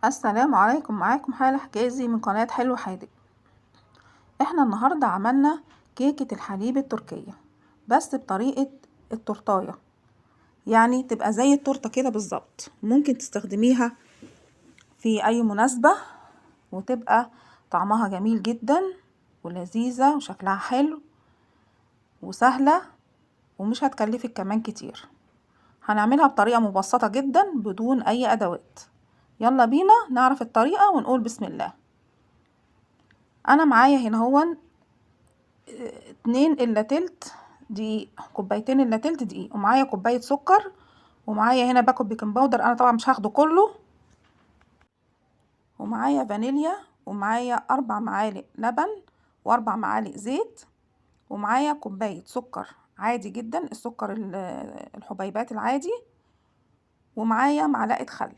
السلام عليكم، معاكم حالة حجازي من قناة حلو حادق. احنا النهاردة عملنا كيكة الحليب التركية بس بطريقة التورتاية، يعني تبقى زي التورتة كده بالظبط. ممكن تستخدميها في اي مناسبة وتبقى طعمها جميل جدا ولذيذة وشكلها حلو وسهلة ومش هتكلفك كمان كتير. هنعملها بطريقة مبسطة جدا بدون اي ادوات. يلا بينا نعرف الطريقة ونقول بسم الله. انا معايا هنا هو 2 إلا تلت دقيق، كوبايتين إلا تلت دقيق، ومعايا كوباية سكر، ومعايا هنا باكو بيكنج باودر، انا طبعا مش هاخده كله، ومعايا فانيليا، ومعايا 4 معالق لبن و4 معالق زيت، ومعايا كوباية سكر عادي جدا، السكر الحبيبات العادي، ومعايا معلقة خل.